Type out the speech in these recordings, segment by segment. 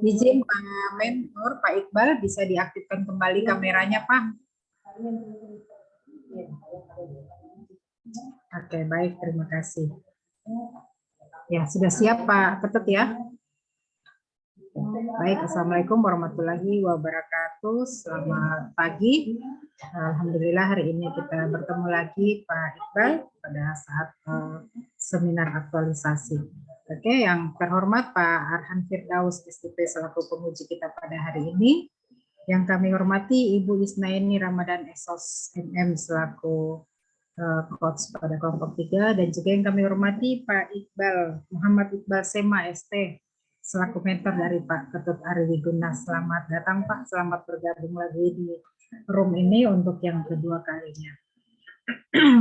Izin Pak Mentor, Pak Iqbal, bisa diaktifkan kembali kameranya, Pak. Oke, baik, terima kasih. Ya, sudah siap Pak Ketut ya? Baik, Assalamualaikum warahmatullahi wabarakatuh. Selamat pagi. Alhamdulillah hari ini kita bertemu lagi Pak Iqbal pada saat seminar aktualisasi. Oke, yang terhormat Pak Arhan Firdaus STP selaku penguji kita pada hari ini. Yang kami hormati Ibu Isnaini Ramadan Esos MM selaku coach pada kelompok 3, dan juga yang kami hormati Pak Iqbal Muhammad Iqbal Sema ST selaku mentor dari Pak Ketut Ari Wiguna. Selamat datang Pak, selamat bergabung lagi di room ini untuk yang kedua kalinya.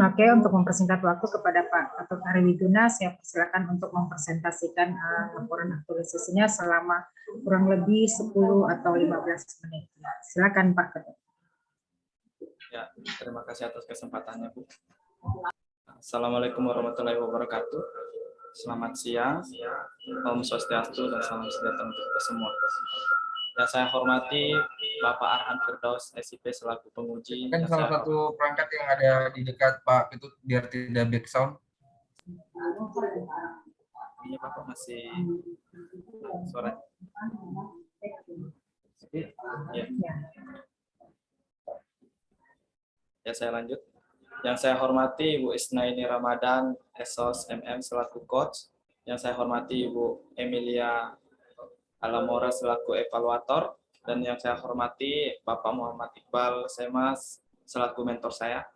Oke, untuk mempersingkat waktu kepada Pak Ketut Ari Wiguna, saya persilakan untuk mempresentasikan laporan aktualisasinya selama kurang lebih 10 atau 15 menit. Silakan Pak Ketut. Ya, terima kasih atas kesempatannya, Bu. Assalamualaikum warahmatullahi wabarakatuh. Selamat siang, Om Swastiastu, dan salam sejahtera untuk kita semua. Yang saya hormati Bapak Arhan Firdaus SIP selaku penguji. Kan salah satu perangkat yang ada di dekat Pak Ketut biar tidak back sound. Ini Bapak masih suara. Ya. Ya, saya lanjut. Yang saya hormati Ibu Isnaini Ramadan Esos MM selaku coach. Yang saya hormati Ibu Emilia Alamora selaku evaluator, dan yang saya hormati Bapak Muhammad Iqbal Semas selaku mentor saya.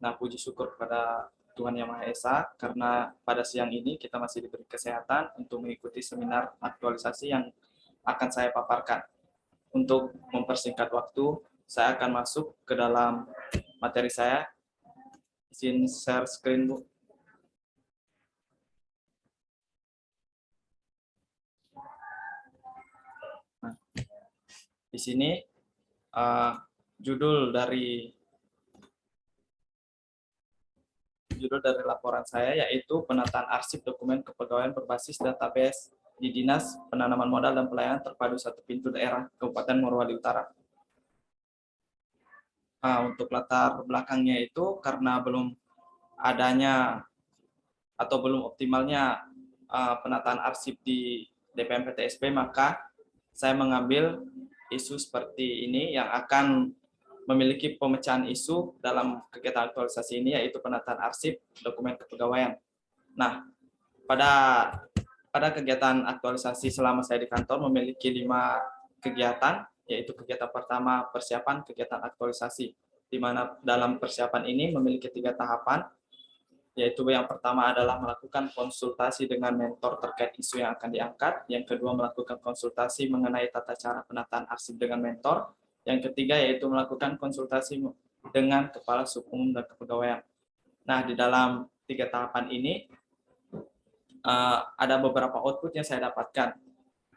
Nah, puji syukur kepada Tuhan Yang Maha Esa karena pada siang ini kita masih diberi kesehatan untuk mengikuti seminar aktualisasi yang akan saya paparkan. Untuk mempersingkat waktu, saya akan masuk ke dalam materi saya. Izin share screen, Bu. Nah, di sini judul dari laporan saya yaitu penataan arsip dokumen kepegawaian berbasis database di Dinas Penanaman Modal dan Pelayanan Terpadu Satu Pintu Daerah Kabupaten Morowali Utara. Untuk latar belakangnya itu karena belum adanya atau belum optimalnya penataan arsip di DPM PTSP, maka saya mengambil isu seperti ini yang akan memiliki pemecahan isu dalam kegiatan aktualisasi ini, yaitu penataan arsip dokumen kepegawaian. Nah, pada kegiatan aktualisasi selama saya di kantor memiliki 5 kegiatan, yaitu kegiatan pertama persiapan kegiatan aktualisasi, di mana dalam persiapan ini memiliki 3 tahapan, yaitu yang pertama adalah melakukan konsultasi dengan mentor terkait isu yang akan diangkat, yang kedua melakukan konsultasi mengenai tata cara penataan arsip dengan mentor, yang ketiga yaitu melakukan konsultasi dengan Kepala Subumum dan Kepegawaian. Nah, di dalam 3 tahapan ini ada beberapa output yang saya dapatkan,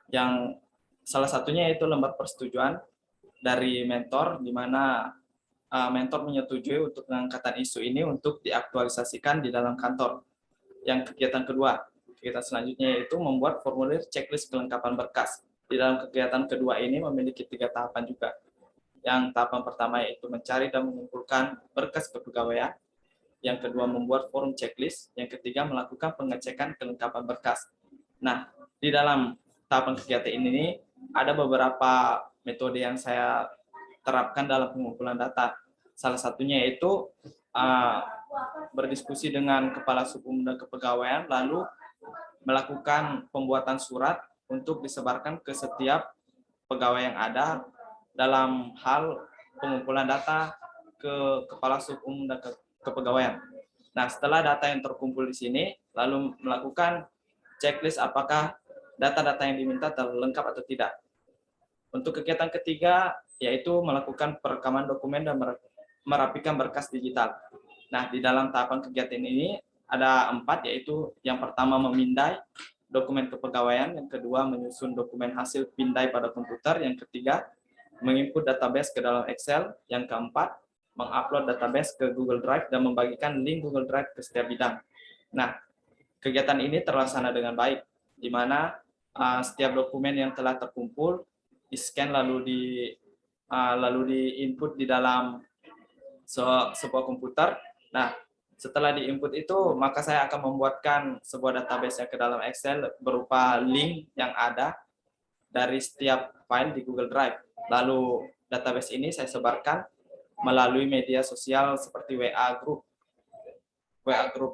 yang salah satunya yaitu lembar persetujuan dari mentor, di mana mentor menyetujui untuk pengangkatan isu ini untuk diaktualisasikan di dalam kantor. Yang kegiatan kedua, kegiatan selanjutnya yaitu membuat formulir checklist kelengkapan berkas. Di dalam kegiatan kedua ini memiliki 3 tahapan juga. Yang tahapan pertama yaitu mencari dan mengumpulkan berkas kepegawaian. Yang kedua membuat form checklist. Yang ketiga melakukan pengecekan kelengkapan berkas. Nah, di dalam tahapan kegiatan ini ada beberapa metode yang saya terapkan dalam pengumpulan data. Salah satunya yaitu berdiskusi dengan Kepala Subumum dan Kepegawaian, lalu melakukan pembuatan surat untuk disebarkan ke setiap pegawai yang ada dalam hal pengumpulan data ke Kepala Subumum dan Kepegawaian. Nah, setelah data yang terkumpul di sini, lalu melakukan checklist apakah data-data yang diminta terlengkap atau tidak. Untuk kegiatan ketiga, yaitu melakukan perekaman dokumen dan merapikan berkas digital. Nah, di dalam tahapan kegiatan ini ada 4, yaitu yang pertama memindai dokumen kepegawaian, yang kedua menyusun dokumen hasil pindai pada komputer, yang ketiga menginput database ke dalam Excel, yang keempat mengupload database ke Google Drive dan membagikan link Google Drive ke setiap bidang. Nah, kegiatan ini terlaksana dengan baik, di mana setiap dokumen yang telah terkumpul di-scan lalu di-input di dalam sebuah komputer. Nah, setelah di-input itu, maka saya akan membuatkan sebuah database yang ke dalam Excel berupa link yang ada dari setiap file di Google Drive. Lalu database ini saya sebarkan melalui media sosial seperti WA group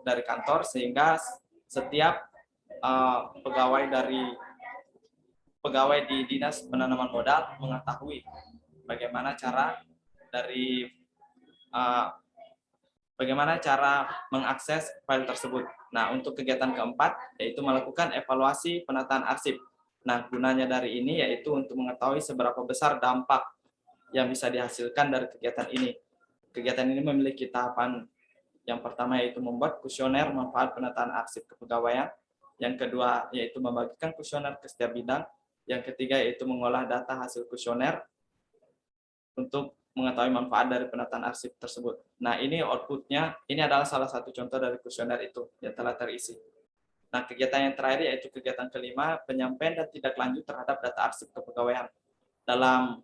dari kantor, sehingga setiap pegawai di Dinas Penanaman Modal mengetahui bagaimana cara mengakses file tersebut. Nah, untuk kegiatan keempat yaitu melakukan evaluasi penataan arsip. Nah, gunanya dari ini yaitu untuk mengetahui seberapa besar dampak yang bisa dihasilkan dari kegiatan ini. Kegiatan ini memiliki tahapan yang pertama yaitu membuat kuesioner manfaat penataan arsip kepegawaian. Yang kedua yaitu membagikan kuesioner ke setiap bidang. Yang ketiga yaitu mengolah data hasil kuesioner untuk mengetahui manfaat dari penataan arsip tersebut. Nah, ini outputnya, ini adalah salah satu contoh dari kuesioner itu yang telah terisi. Nah, kegiatan yang terakhir yaitu kegiatan kelima, penyampaian dan tindak lanjut terhadap data arsip kepegawaian. Dalam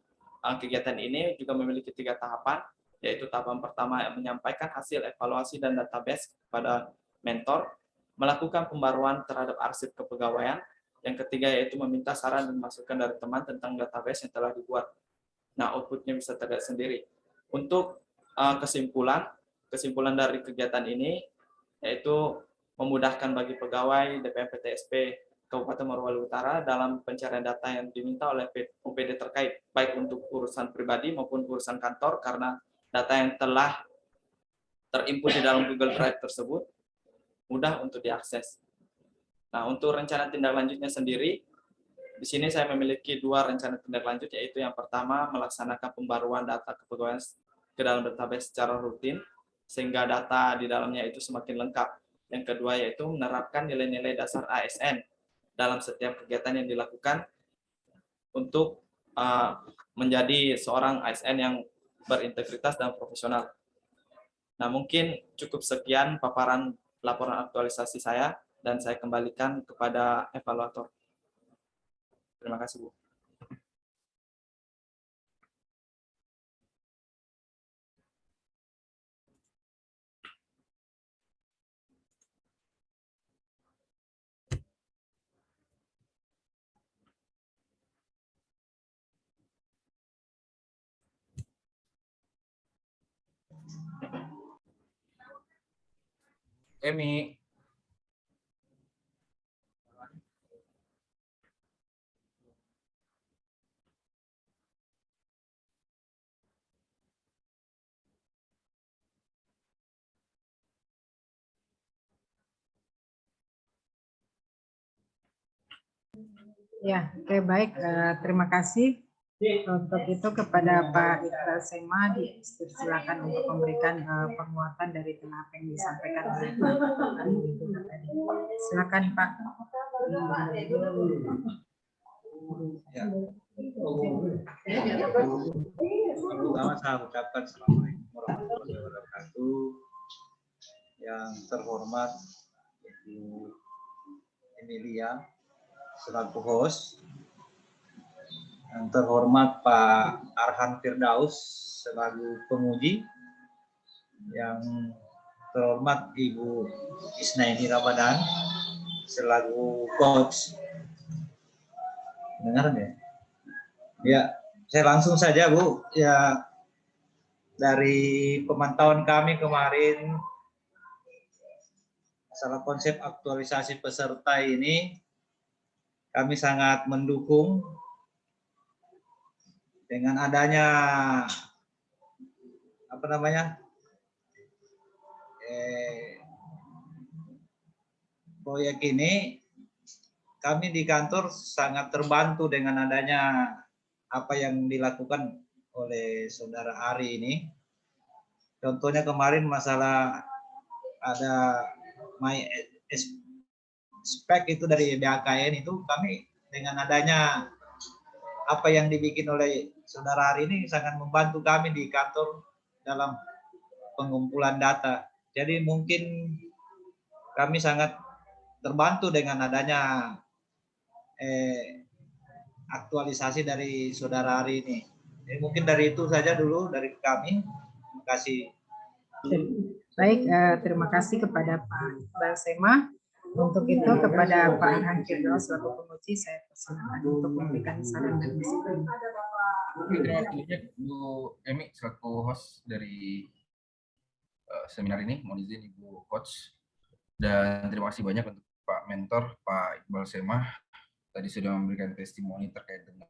kegiatan ini juga memiliki 3 tahapan, yaitu tahapan pertama menyampaikan hasil evaluasi dan database kepada mentor, melakukan pembaruan terhadap arsip kepegawaian, yang ketiga yaitu meminta saran dan masukan dari teman tentang database yang telah dibuat. Nah, outputnya bisa terlihat sendiri. Untuk kesimpulan dari kegiatan ini yaitu memudahkan bagi pegawai DPMP-TSP Kabupaten Morowali Utara dalam pencarian data yang diminta oleh OPD terkait, baik untuk urusan pribadi maupun urusan kantor, karena data yang telah terinput di dalam Google Drive tersebut mudah untuk diakses. Nah, untuk rencana tindak lanjutnya sendiri, di sini saya memiliki 2 rencana tindak lanjut, yaitu yang pertama melaksanakan pembaruan data kepegawaian ke dalam database secara rutin, sehingga data di dalamnya itu semakin lengkap. Yang kedua yaitu menerapkan nilai-nilai dasar ASN dalam setiap kegiatan yang dilakukan untuk menjadi seorang ASN yang berintegritas dan profesional. Nah, mungkin cukup sekian paparan laporan aktualisasi saya, dan saya kembalikan kepada evaluator. Terima kasih, Bu. Emi, Ya, oke, baik. Terima kasih. Untuk itu kepada Pak Iqbal Sema silakan untuk memberikan penguatan dari apa yang disampaikan oleh Pak Iqbal tadi. Silakan Pak. Ya. Pertama saya ucapkan Assalamualaikum warahmatullahi wabarakatuh. Yang terhormat Ibu Emilia selaku host, yang terhormat Pak Arhan Firdaus selaku penguji, yang terhormat Ibu Isnaini Ramadan selaku coach. Dengar ya? Ya, saya langsung saja Bu. Ya, dari pemantauan kami kemarin masalah konsep aktualisasi peserta ini, kami sangat mendukung dengan adanya proyek ini. Kami di kantor sangat terbantu dengan adanya apa yang dilakukan oleh Saudara Ari ini. Contohnya kemarin masalah ada my spek itu dari BHKN itu, kami dengan adanya apa yang dibikin oleh Saudara Ari ini sangat membantu kami di kantor dalam pengumpulan data. Jadi mungkin kami sangat terbantu dengan adanya aktualisasi dari Saudara Ari ini. Jadi mungkin dari itu saja dulu dari kami. Terima kasih. Baik, terima kasih kepada Pak Iqbal Sema. Untuk itu kepada Pak Arhan Firdaus selaku penguji saya persilakan untuk memberikan saran dan masukan. Terima kasih banyak Bu Emi selaku host dari seminar ini. Mohon izin Ibu Coach. Dan terima kasih banyak untuk Pak Mentor, Pak Iqbal Sema. Tadi sudah memberikan testimoni terkait dengan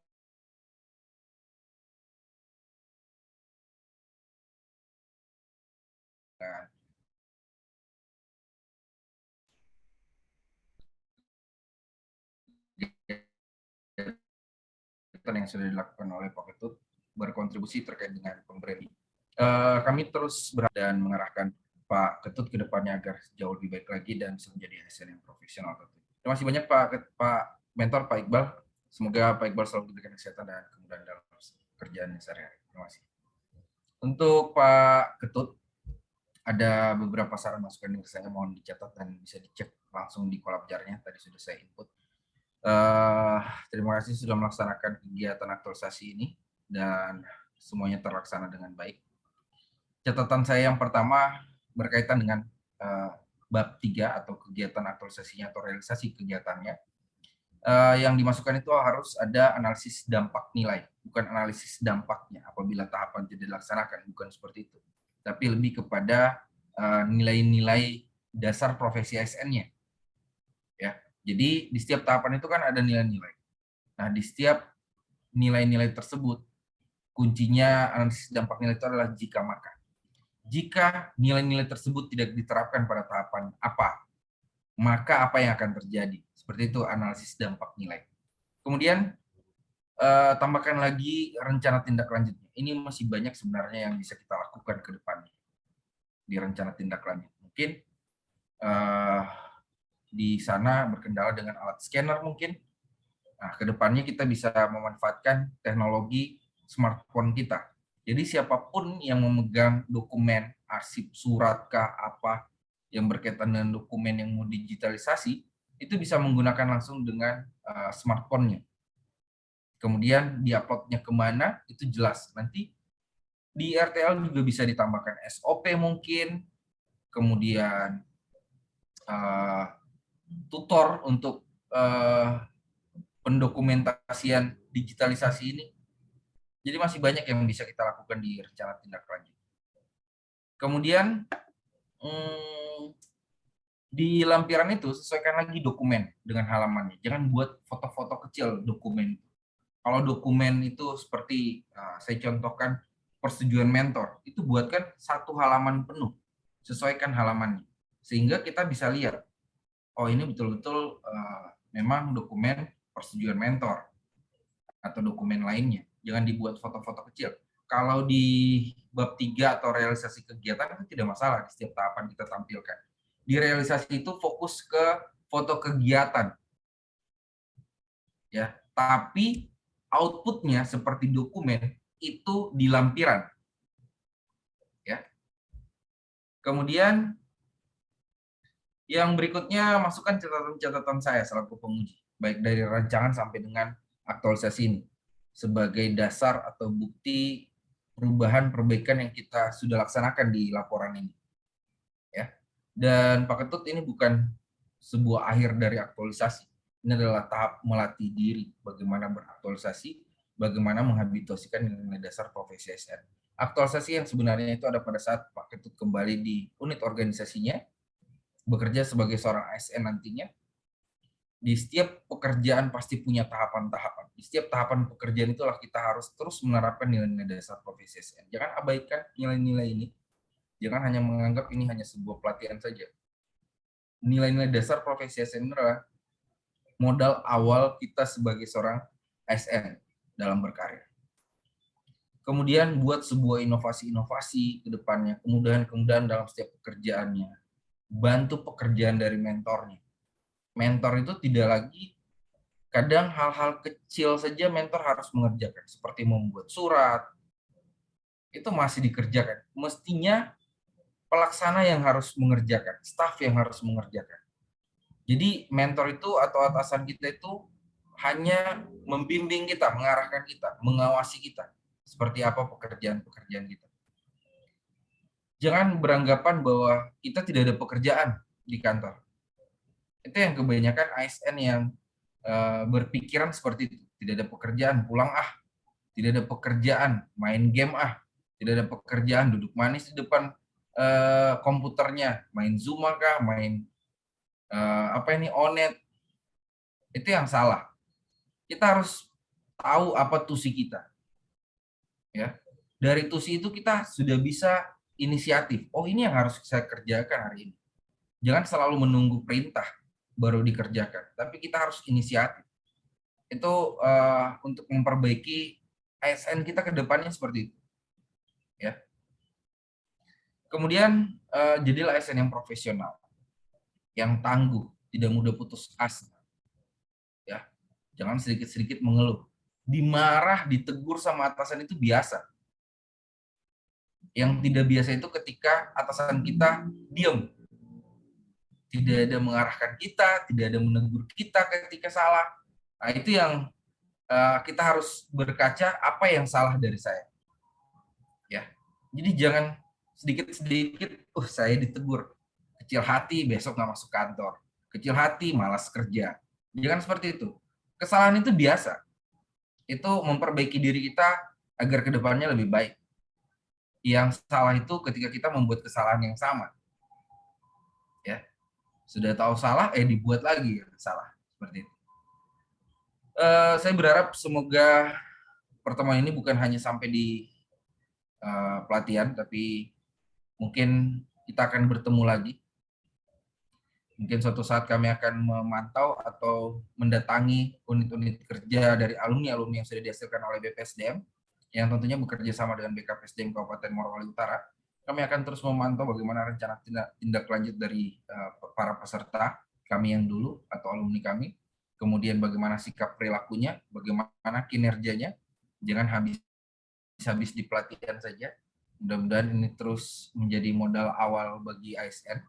yang sudah dilakukan oleh Pak Ketut berkontribusi terkait dengan pemberi. Kami terus berharap dan mengarahkan Pak Ketut ke depannya agar jauh lebih baik lagi dan bisa menjadi ASN yang profesional. Terima kasih banyak Pak Mentor, Pak Iqbal. Semoga Pak Iqbal selalu diberikan kesehatan dan kemudahan dalam pekerjaan sehari-hari. Terima kasih. Untuk Pak Ketut, ada beberapa saran masukan yang saya mohon dicatat dan bisa dicek langsung di kolab jarnya. Tadi sudah saya input. Terima kasih sudah melaksanakan kegiatan aktualisasi ini dan semuanya terlaksana dengan baik. Catatan saya yang pertama berkaitan dengan bab 3 atau kegiatan aktualisasinya atau realisasi kegiatannya. Yang dimasukkan itu harus ada analisis dampak nilai, bukan analisis dampaknya apabila tahapan tidak dilaksanakan, bukan seperti itu. Tapi lebih kepada nilai-nilai dasar profesi ASN-nya. Ya. Jadi di setiap tahapan itu kan ada nilai-nilai. Nah, di setiap nilai-nilai tersebut, kuncinya analisis dampak nilai itu adalah jika maka. Jika nilai-nilai tersebut tidak diterapkan pada tahapan apa, maka apa yang akan terjadi? Seperti itu analisis dampak nilai. Kemudian tambahkan lagi rencana tindak lanjutnya. Ini masih banyak sebenarnya yang bisa kita lakukan ke depannya di rencana tindak lanjut. Mungkin di sana berkendala dengan alat scanner mungkin. Nah, ke depannya kita bisa memanfaatkan teknologi smartphone kita. Jadi siapapun yang memegang dokumen, arsip, surat, apa yang berkaitan dengan dokumen yang mau digitalisasi, itu bisa menggunakan langsung dengan smartphone-nya. Kemudian di-upload-nya kemana, itu jelas. Nanti di RTL juga bisa ditambahkan SOP mungkin, kemudian tutor untuk pendokumentasian digitalisasi ini. Jadi masih banyak yang bisa kita lakukan di rencana tindak lanjut. Kemudian di lampiran itu sesuaikan lagi dokumen dengan halamannya. Jangan buat foto-foto kecil dokumen. Kalau dokumen itu seperti saya contohkan persetujuan mentor, itu buatkan satu halaman penuh. Sesuaikan halamannya. Sehingga kita bisa lihat, oh ini betul-betul memang dokumen persetujuan mentor atau dokumen lainnya. Jangan dibuat foto-foto kecil. Kalau di bab 3 atau realisasi kegiatan itu tidak masalah di setiap tahapan kita tampilkan. Di realisasi itu fokus ke foto kegiatan. Ya, tapi outputnya seperti dokumen itu di lampiran. Ya. Kemudian yang berikutnya masukkan catatan-catatan saya selaku penguji, baik dari rancangan sampai dengan aktualisasi ini sebagai dasar atau bukti perubahan perbaikan yang kita sudah laksanakan di laporan ini. Ya. Dan Pak Ketut, ini bukan sebuah akhir dari aktualisasi. Ini adalah tahap melatih diri bagaimana beraktualisasi, bagaimana menghabituasikan nilai dasar profesi ASN. Aktualisasi yang sebenarnya itu ada pada saat Pak Ketut kembali di unit organisasinya, bekerja sebagai seorang ASN nantinya. Di setiap pekerjaan pasti punya tahapan-tahapan. Di setiap tahapan pekerjaan itulah kita harus terus menerapkan nilai-nilai dasar profesi ASN. Jangan abaikan nilai-nilai ini. Jangan hanya menganggap ini hanya sebuah pelatihan saja. Nilai-nilai dasar profesi ASN adalah modal awal kita sebagai seorang ASN dalam berkarya. Kemudian buat sebuah inovasi-inovasi ke depannya, kemudahan-kemudahan dalam setiap pekerjaannya. Bantu pekerjaan dari mentornya. Mentor itu tidak lagi, kadang hal-hal kecil saja mentor harus mengerjakan, seperti membuat surat, itu masih dikerjakan. Mestinya pelaksana yang harus mengerjakan, staf yang harus mengerjakan. Jadi mentor itu atau atasan kita itu hanya membimbing kita, mengarahkan kita, mengawasi kita. Seperti apa pekerjaan-pekerjaan kita. Jangan beranggapan bahwa kita tidak ada pekerjaan di kantor. Itu yang kebanyakan ASN yang berpikiran seperti itu. Tidak ada pekerjaan, pulang Tidak ada pekerjaan, main game Tidak ada pekerjaan, duduk manis di depan komputernya, main Zoom kah, main Onet. Itu yang salah. Kita harus tahu apa tusi kita. Ya. Dari tusi itu kita sudah bisa inisiatif. Oh, ini yang harus saya kerjakan hari ini. Jangan selalu menunggu perintah baru dikerjakan, tapi kita harus inisiatif. Itu untuk memperbaiki ASN kita ke depannya seperti itu. Ya. Kemudian jadilah ASN yang profesional, yang tangguh, tidak mudah putus asa. Ya. Jangan sedikit-sedikit mengeluh. Dimarah, ditegur sama atasan itu biasa. Yang tidak biasa itu ketika atasan kita diam. Tidak ada mengarahkan kita, tidak ada menegur kita ketika salah. Nah, itu yang kita harus berkaca apa yang salah dari saya. Ya. Jadi jangan sedikit-sedikit, saya ditegur. Kecil hati, besok nggak masuk kantor. Kecil hati, malas kerja. Jangan seperti itu. Kesalahan itu biasa. Itu memperbaiki diri kita agar kedepannya lebih baik. Yang salah itu ketika kita membuat kesalahan yang sama. Ya. Sudah tahu salah, dibuat lagi salah. Seperti itu. Saya berharap semoga pertemuan ini bukan hanya sampai di pelatihan, tapi mungkin kita akan bertemu lagi. Mungkin suatu saat kami akan memantau atau mendatangi unit-unit kerja dari alumni-alumni yang sudah dihasilkan oleh BPSDM, yang tentunya bekerja sama dengan BKPSDM Kabupaten Morowali Utara. Kami akan terus memantau bagaimana rencana tindak lanjut dari para peserta kami yang dulu atau alumni kami, kemudian bagaimana sikap perilakunya, bagaimana kinerjanya, jangan habis di pelatihan saja. Mudah-mudahan ini terus menjadi modal awal bagi ASN.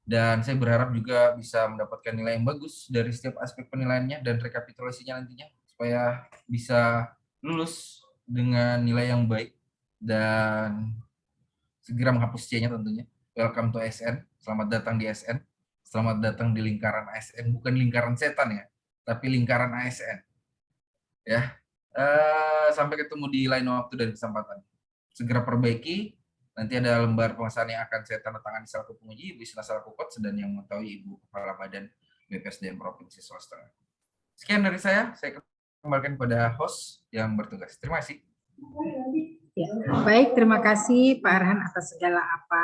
Dan saya berharap juga bisa mendapatkan nilai yang bagus dari setiap aspek penilaiannya dan rekapitulasinya nantinya, supaya bisa lulus dengan nilai yang baik dan segera menghapus C-nya tentunya. Welcome to ASN, selamat datang di ASN, selamat datang di lingkaran ASN, bukan lingkaran setan ya, tapi lingkaran ASN. Ya, sampai ketemu di lain waktu dan kesempatan. Segera perbaiki. Nanti ada lembar pengesahan yang akan saya tanda tangan selaku penguji, Ibu Isna selaku coach, dan yang mengetahui Ibu Kepala Badan BPSDM Provinsi Sulawesi Tengah. Sekian dari saya kembalikan kepada host yang bertugas. Terima kasih. Ya, baik, terima kasih Pak Arhan atas segala apa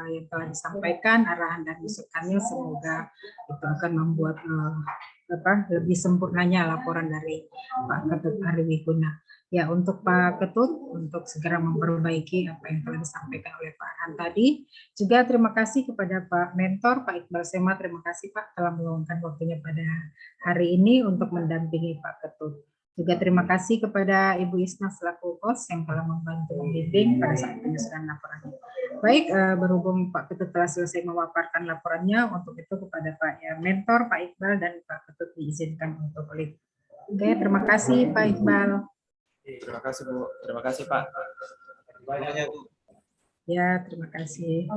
yang telah disampaikan, arahan dan masukannya. Semoga itu akan membuat lebih sempurnanya laporan dari Pak Ketut Ari Wiguna. Ya, untuk Pak Ketut, untuk segera memperbaiki apa yang telah disampaikan oleh Pak Arhan tadi. Juga terima kasih kepada Pak Mentor, Pak Iqbal Sema. Terima kasih Pak telah meluangkan waktunya pada hari ini untuk mendampingi Pak Ketut. Juga terima kasih kepada Ibu Isna selaku host yang telah membantu membimbing pada saat penyusunan laporannya. Baik, berhubung Pak Ketut telah selesai memaparkan laporannya, untuk itu kepada Pak Mentor, Pak Iqbal, dan Pak Ketut diizinkan untuk live. Oke, terima kasih Pak Iqbal. Terima kasih Bu. Terima kasih Pak. Banyak Bu. Ya, terima kasih.